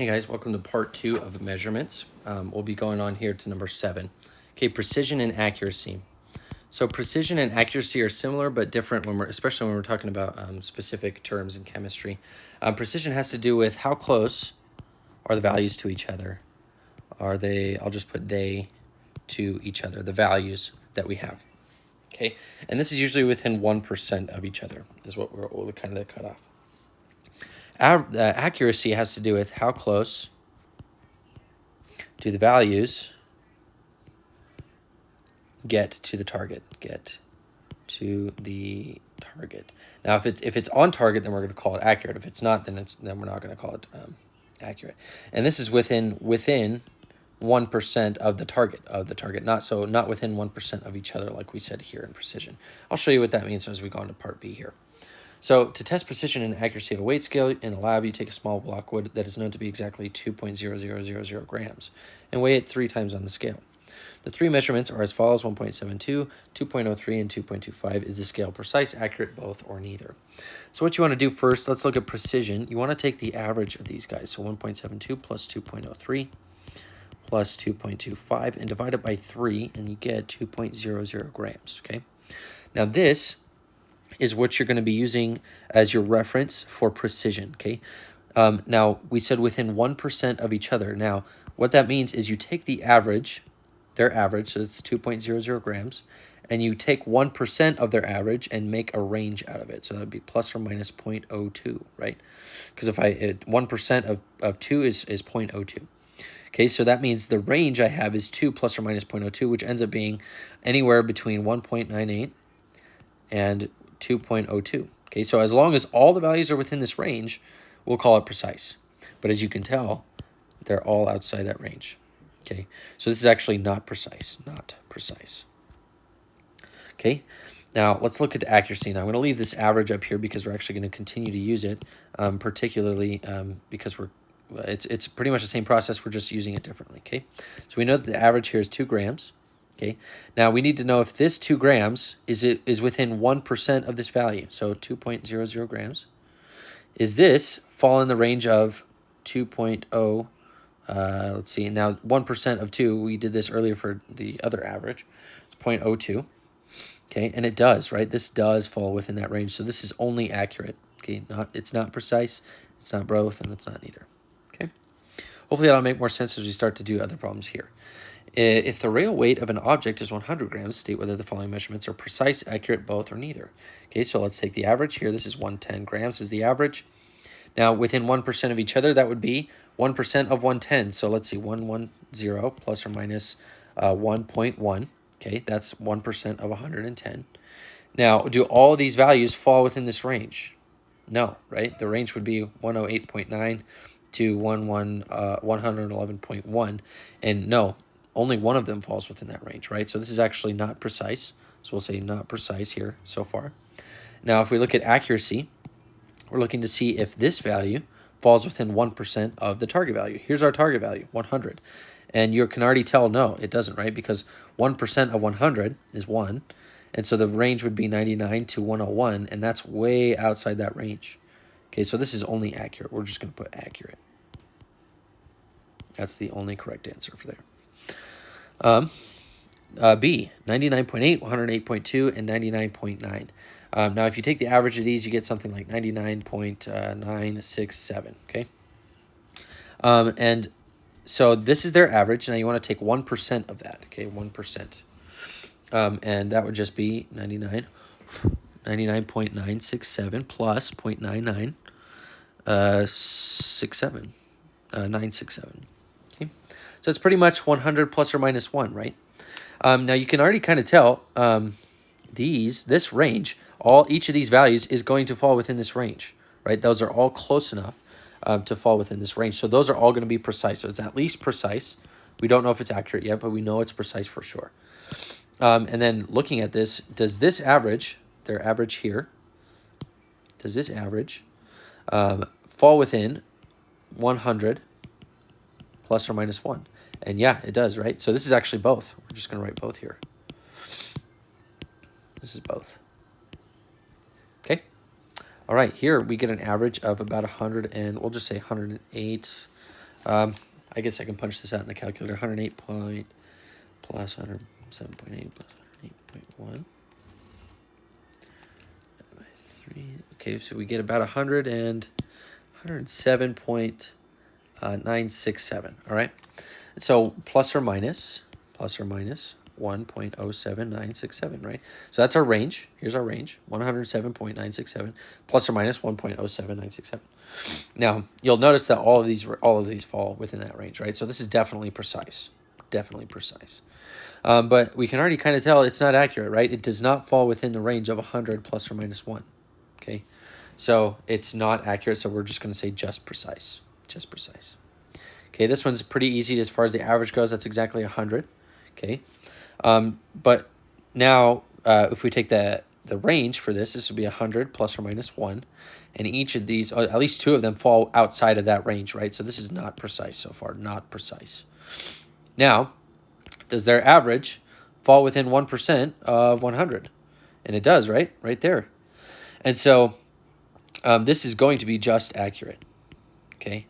Hey guys, welcome to part 2 of measurements. We'll be going on here to number 7. Okay, precision and accuracy. So precision and accuracy are similar but different especially when we're talking about specific terms in chemistry. Precision has to do with how close are the values to each other. I'll just put they to each other, the values that we have. Okay, and this is usually within 1% of each other is what we'll kind of cut off. Accuracy has to do with how close do the values get to the target. Now, if it's on target, then we're going to call it accurate. If it's not, then we're not going to call it accurate. And this is within 1% of the target, not within 1% of each other, like we said here in precision. I'll show you what that means as we go on to part B here. So to test precision and accuracy of a weight scale in a lab, you take a small block wood that is known to be exactly 2.0000 grams and weigh it 3 times on the scale. The 3 measurements are as follows: 1.72, 2.03, and 2.25. Is the scale precise, accurate, both, or neither? So what you want to do first, let's look at precision. You want to take the average of these guys. So 1.72 plus 2.03 plus 2.25 and divide it by 3, and you get 2.00 grams, okay? Now this is what you're going to be using as your reference for precision, okay? Now, we said within 1% of each other. Now, what that means is you take the average, their average, so it's 2.00 grams, and you take 1% of their average and make a range out of it. So that would be plus or minus 0.02, right? Because if 1% of 2 is 0.02. Okay, so that means the range I have is 2 plus or minus 0.02, which ends up being anywhere between 1.98 and 2.02. Okay, so as long as all the values are within this range, we'll call it precise. But as you can tell, they're all outside that range. Okay, so this is actually not precise, Okay, now let's look at accuracy. Now I'm going to leave this average up here because we're actually going to continue to use it, particularly because it's pretty much the same process, we're just using it differently. Okay, so we know that the average here is 2 grams. Okay, now we need to know if this 2 grams is within 1% of this value. So 2.00 grams. Is this fall in the range of 2.0? Let's see. Now 1% of 2. We did this earlier for the other average. It's 0.02. Okay, and it does, right? This does fall within that range. So this is only accurate. Okay, it's not precise. It's not both, and it's not neither. Okay. Hopefully that'll make more sense as we start to do other problems here. If the real weight of an object is 100 grams, state whether the following measurements are precise, accurate, both, or neither. Okay, so let's take the average here. This is 110 grams is the average. Now, within 1% of each other, that would be 1% of 110. So let's see, 110 plus or minus 1.1. Okay, that's 1% of 110. Now, do all these values fall within this range? No, right? The range would be 108.9 to 111.1. And no, only one of them falls within that range, right? So this is actually not precise. So we'll say not precise here so far. Now, if we look at accuracy, we're looking to see if this value falls within 1% of the target value. Here's our target value, 100. And you can already tell, no, it doesn't, right? Because 1% of 100 is 1. And so the range would be 99 to 101, and that's way outside that range. Okay, so this is only accurate. We're just going to put accurate. That's the only correct answer for there. B, 99.8, 108.2, and 99.9. Now, if you take the average of these, you get something like 99.967, okay? And so this is their average. Now, you want to take 1% of that, okay, 1%. And that would just be 99.967 plus 0.967. Okay, so it's pretty much 100 plus or minus 1, right? Now you can already kind of tell this range, each of these values is going to fall within this range, right? Those are all close enough to fall within this range. So those are all going to be precise. So it's at least precise. We don't know if it's accurate yet, but we know it's precise for sure. And then looking at this, does this average, their average here, does this average fall within 100 plus or minus 1? And yeah, it does, right? So this is actually both. We're just going to write both here. This is both. Okay. All right, here we get an average of about 100, and we'll just say 108 I guess I can punch this out in the calculator. 108 point plus 107.8 plus 108.1 by 3. Okay, so we get about 107.967. All right. So plus or minus 1.07967, right? So that's our range. Here's our range, 107.967 plus or minus 1.07967. Now, you'll notice that all of these fall within that range, right? So this is definitely precise. Definitely precise. But we can already kind of tell it's not accurate, right? It does not fall within the range of 100 plus or minus 1. Okay? So it's not accurate, so we're just going to say just precise. Just precise. Okay, this one's pretty easy as far as the average goes. That's exactly 100. Okay, but now if we take the range for this would be 100 plus or minus 1. And each of these, at least 2 of them, fall outside of that range, right? So this is not precise so far, not precise. Now, does their average fall within 1% of 100? And it does, right? Right there. And so this is going to be just accurate, okay?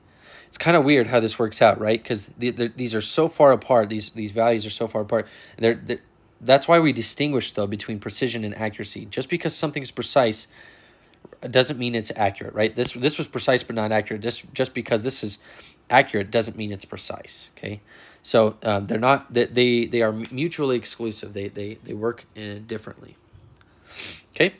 It's kind of weird how this works out, right? Because these are so far apart. These values are so far apart. That's why we distinguish, though, between precision and accuracy. Just because something's precise doesn't mean it's accurate, right? This was precise but not accurate. Just because this is accurate doesn't mean it's precise, okay? So they're not. They are mutually exclusive. They work differently. Okay.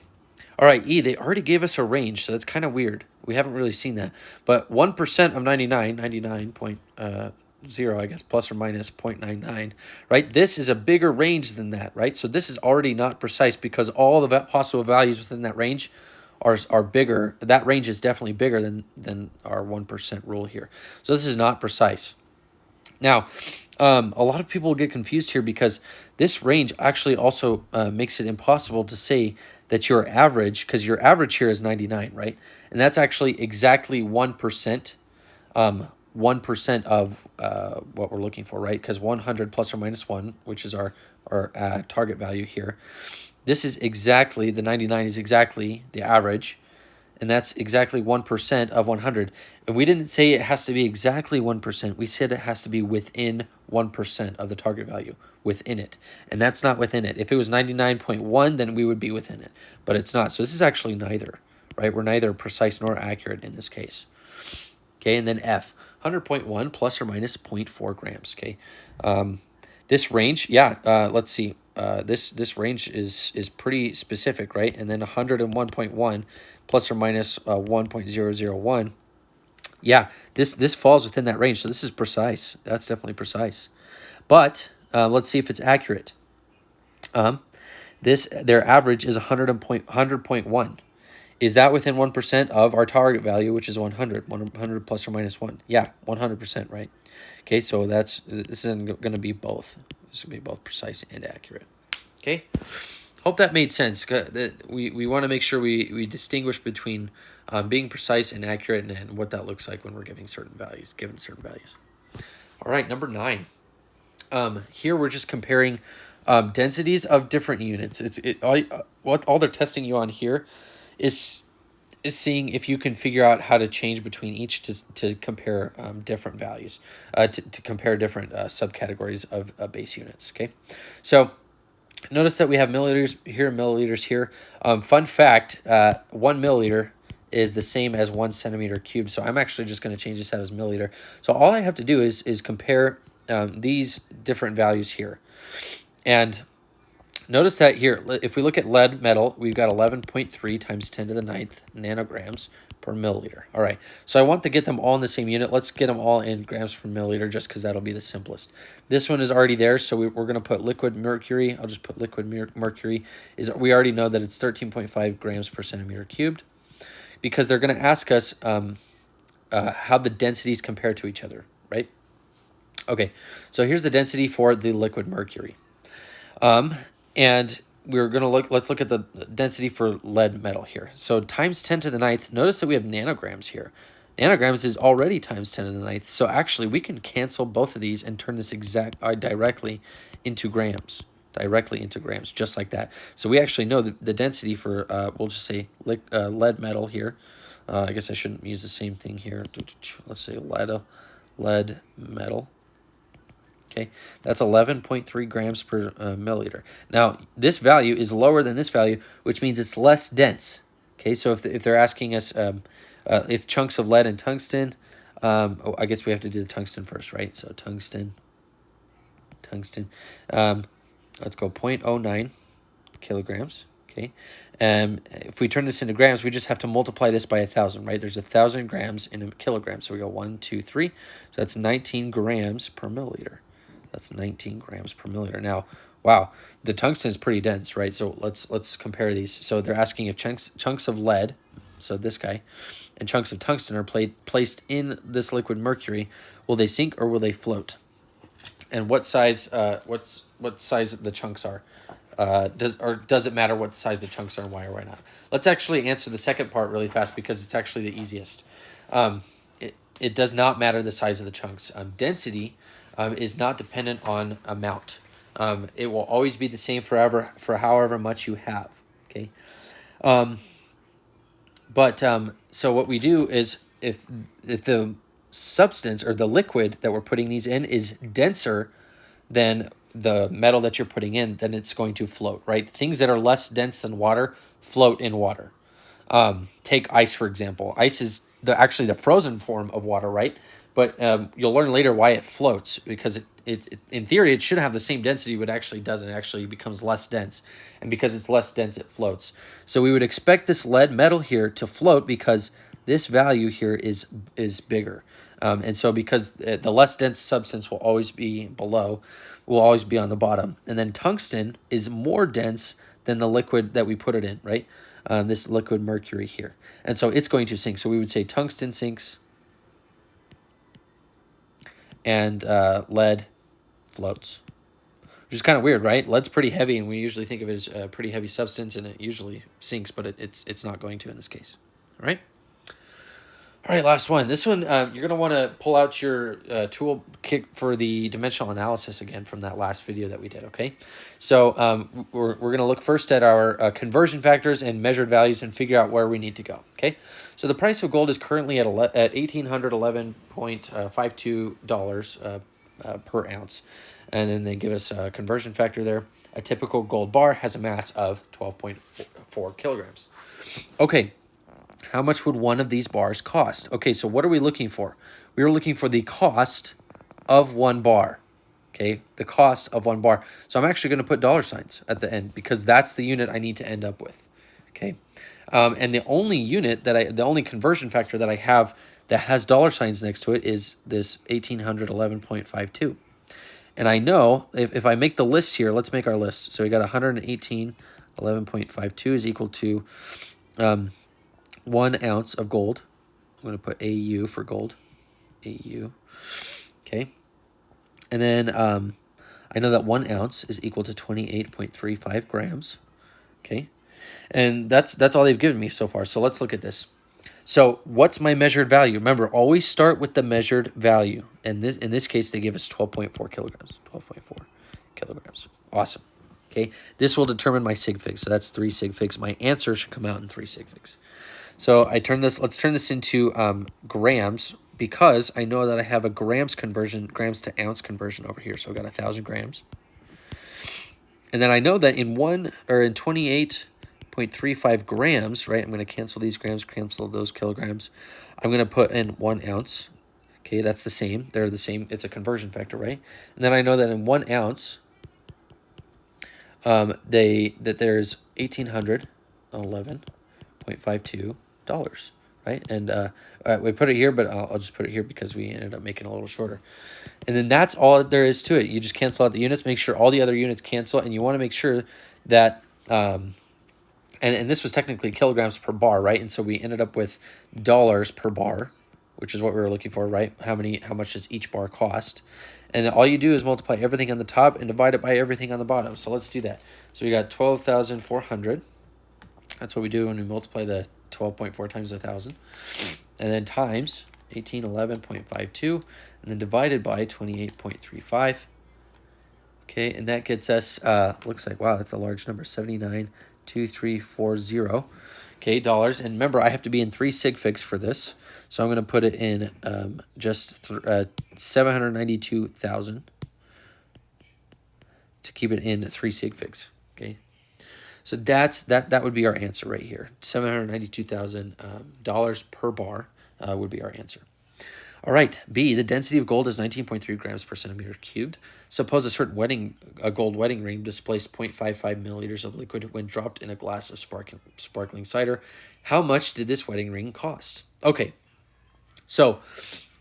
All right, E, they already gave us a range, so that's kind of weird. We haven't really seen that. But 1% of 99.0, I guess, plus or minus 0.99, right? This is a bigger range than that, right? So this is already not precise because all the possible values within that range are bigger. That range is definitely bigger than our 1% rule here. So this is not precise. Now, a lot of people get confused here because this range actually also makes it impossible to say that your average, because your average here is 99, right? And that's actually exactly 1%, 1% of what we're looking for, right? Because 100 plus or minus 1, which is our target value here, this is exactly, the 99 is exactly the average, and that's exactly 1% of 100. And we didn't say it has to be exactly 1%. We said it has to be within 1% of the target value, within it. And that's not within it. If it was 99.1, then we would be within it. But it's not. So this is actually neither, right? We're neither precise nor accurate in this case. Okay, and then F, 100.1 plus or minus 0.4 grams, okay? This range, let's see. This range is pretty specific, right? And then 101.1 plus or minus 1.001. Yeah, this falls within that range, so this is precise. That's definitely precise. But let's see if it's accurate. Their average is 100.1. Is that within 1% of our target value, which is 100? 100 plus or minus 1. Yeah, 100%, right? Okay, so this is going to be both. This is going to be both precise and accurate. Okay, hope that made sense. We want to make sure we distinguish between being precise and accurate and what that looks like when we're given certain values. All right, number 9. Here we're just comparing densities of different units. All they're testing you on here is seeing if you can figure out how to change between each to compare different values, to compare different subcategories of base units. Okay, so notice that we have milliliters here and milliliters here. Fun fact, 1 milliliter is the same as 1 centimeter cubed. So I'm actually just going to change this out as milliliter. So all I have to do is compare these different values here. And notice that here, if we look at lead metal, we've got 11.3 times 10 to the 9th nanograms per milliliter. All right, so I want to get them all in the same unit. Let's get them all in grams per milliliter just because that'll be the simplest. This one is already there, so we're going to put liquid mercury. I'll just put liquid mercury. We already know that it's 13.5 grams per centimeter cubed because they're going to ask us how the densities compare to each other, right? Okay, so here's the density for the liquid mercury. And we're going to let's look at the density for lead metal here. So times 10 to the 9th, notice that we have nanograms here. Nanograms is already times 10 to the 9th. So actually we can cancel both of these and turn this directly into grams. Just like that. So we actually know the density for, we'll just say lead metal here. I guess I shouldn't use the same thing here. Let's say lead metal. Okay, that's 11.3 grams per milliliter. Now, this value is lower than this value, which means it's less dense. Okay, so if they're asking us if chunks of lead and tungsten, I guess we have to do the tungsten first, right? So tungsten, let's go 0.09 kilograms. Okay, if we turn this into grams, we just have to multiply this by 1,000, right? There's 1,000 grams in a kilogram, so we go 1, 2, 3. So that's 19 grams per milliliter. That's 19 grams per milliliter. Now, wow, the tungsten is pretty dense, right? So let's compare these. So they're asking if chunks of lead, so this guy, and chunks of tungsten are placed in this liquid mercury. Will they sink or will they float? And what size? What size the chunks are? Does it matter what size the chunks are and why or why not? Let's actually answer the second part really fast because it's actually the easiest. It does not matter the size of the chunks. Density is not dependent on amount. It will always be the same forever for however much you have. Okay. So what we do is if the substance or the liquid that we're putting these in is denser than the metal that you're putting in, then it's going to float, right? Things that are less dense than water float in water. Take ice, for example. Ice is actually the frozen form of water, right? But you'll learn later why it floats, because it in theory, it should have the same density, but actually doesn't. It actually becomes less dense. And because it's less dense, it floats. So we would expect this lead metal here to float because this value here is bigger. And so because the less dense substance will always be below, will always be on the bottom. And then tungsten is more dense than the liquid that we put it in, right? This liquid mercury here. And so it's going to sink. So we would say tungsten sinks and lead floats. Which is kind of weird, right? Lead's pretty heavy, and we usually think of it as a pretty heavy substance, and it usually sinks, but it's not going to in this case. All right? All right, last one. This one, you're going to want to pull out your tool kit for the dimensional analysis again from that last video that we did, okay? So we're going to look first at our conversion factors and measured values and figure out where we need to go, okay? So the price of gold is currently at $1,811.52 per ounce. And then they give us a conversion factor there. A typical gold bar has a mass of 12.4 kilograms. Okay. How much would one of these bars cost? Okay, so what are we looking for? We are looking for the cost of one bar. Okay, the cost of one bar. So I'm actually going to put dollar signs at the end because that's the unit I need to end up with. Okay, and the only unit the only conversion factor that I have that has dollar signs next to it is this 1811.52. And I know if I make the list here, let's make our list. So we got 118.11.52 is equal to 1 ounce of gold. I'm going to put AU for gold. AU. Okay. And then I know that 1 ounce is equal to 28.35 grams. Okay. And that's all they've given me so far. So let's look at this. So what's my measured value? Remember, always start with the measured value. And in this case, they give us 12.4 kilograms. 12.4 kilograms. Awesome. Okay. This will determine my sig figs. So that's 3 sig figs. My answer should come out in 3 sig figs. So let's turn this into grams because I know that I have a grams to ounce conversion over here. So I got 1,000 grams. And then I know that in 28.35 grams, right? I'm going to cancel these grams, cancel those kilograms. I'm going to put in 1 ounce. Okay, that's the same. They're the same. It's a conversion factor, right? And then I know that in 1 ounce, there's $1,811.52, right? And we put it here, but I'll just put it here because we ended up making it a little shorter. And then that's all there is to it. You just cancel out the units, make sure all the other units cancel, and you want to make sure that, and this was technically kilograms per bar, right? And so we ended up with dollars per bar, which is what we were looking for, right? How much does each bar cost? And all you do is multiply everything on the top and divide it by everything on the bottom. So let's do that. So we got 12,400. That's what we do when we multiply the 12.4 times 1,000. And then times 1811.52. And then divided by 28.35. Okay, and that gets us, looks like, wow, that's a large number, 79,2340. Okay, dollars. And remember, I have to be in 3 sig figs for this. So I'm going to put it in just 792,000 to keep it in 3 sig figs. Okay. So that would be our answer right here. $792,000 per bar would be our answer. All right, B, the density of gold is 19.3 grams per centimeter cubed. Suppose a certain gold wedding ring displaced 0.55 milliliters of liquid when dropped in a glass of sparkling cider. How much did this wedding ring cost? Okay, so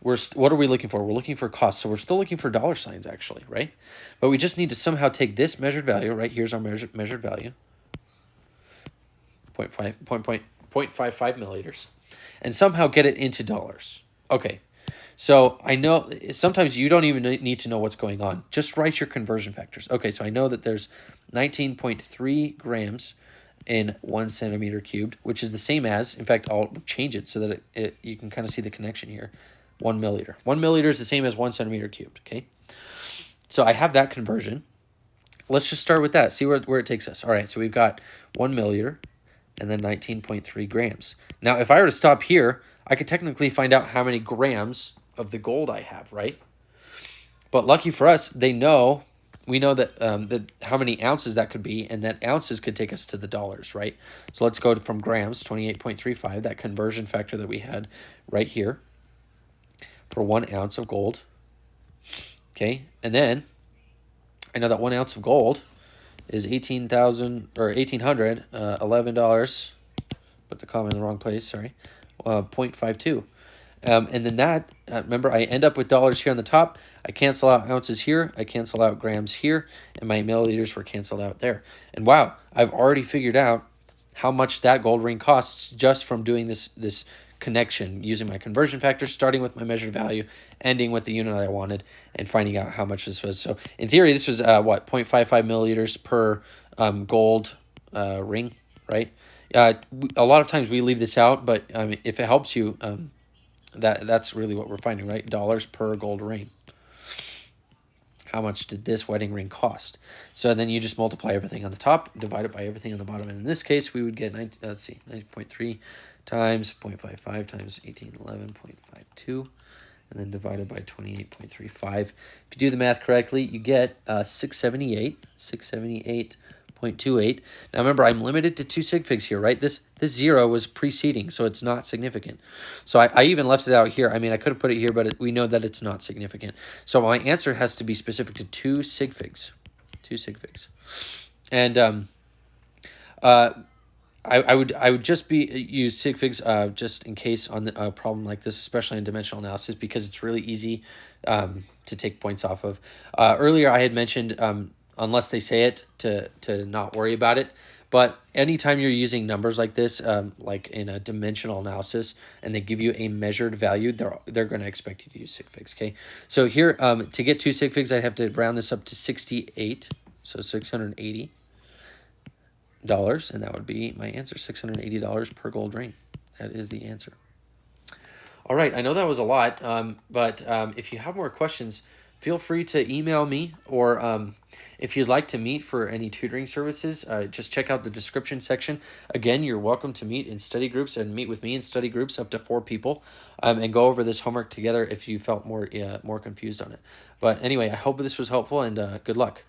what are we looking for? We're looking for cost. So we're still looking for dollar signs, actually, right? But we just need to somehow take this measured value, right? Here's our measured value, 0.55 milliliters, and somehow get it into dollars. Okay. So I know sometimes you don't even need to know what's going on. Just write your conversion factors. Okay, so I know that there's 19.3 grams in 1 centimeter cubed, which is the same as, in fact, I'll change it so that you can kind of see the connection here, 1 milliliter. 1 milliliter is the same as 1 centimeter cubed, okay? So I have that conversion. Let's just start with that, see where it takes us. All right, so we've got 1 milliliter and then 19.3 grams. Now, if I were to stop here, I could technically find out how many grams of the gold I have, right? But lucky for us, we know that how many ounces that could be, and that ounces could take us to the dollars, right? So let's go from grams, 28.35, that conversion factor that we had right here for 1 ounce of gold. Okay, and then I know that 1 ounce of gold is $11. Put the comma in the wrong place, sorry. 0.52. And then that, remember, I end up with dollars here on the top. I cancel out ounces here. I cancel out grams here. And my milliliters were canceled out there. And wow, I've already figured out how much that gold ring costs just from doing this connection, using my conversion factor, starting with my measured value, ending with the unit I wanted, and finding out how much this was. So in theory, this was, 0.55 milliliters per gold ring, right? A lot of times we leave this out, but if it helps you, that's really what we're finding, right? Dollars per gold ring. How much did this wedding ring cost? So then you just multiply everything on the top, divide it by everything on the bottom. And in this case, we would get 9.3 times 0.55 times 1811.52, and then divided by 28.35. If you do the math correctly, you get 678.28. Now remember, I'm limited to 2 sig figs here, right? This 0 was preceding, so it's not significant. So I even left it out here. I mean, I could have put it here, but we know that it's not significant. So my answer has to be specific to 2 sig figs. 2 sig figs. And I would just use sig figs just in case on a problem like this, especially in dimensional analysis, because it's really easy to take points off of. Earlier I had mentioned unless they say it to not worry about it, but anytime you're using numbers like this, like in a dimensional analysis, and they give you a measured value, they're going to expect you to use sig figs. Okay, so here to get 2 sig figs, I have to round this up to 68, so $680. And that would be my answer, $680 per gold ring. That is the answer. All right, I know that was a lot, but if you have more questions, feel free to email me, or if you'd like to meet for any tutoring services, just check out the description section. Again, you're welcome to meet in study groups and meet with me in study groups up to 4 people, and go over this homework together if you felt more confused on it. But anyway, I hope this was helpful, and good luck.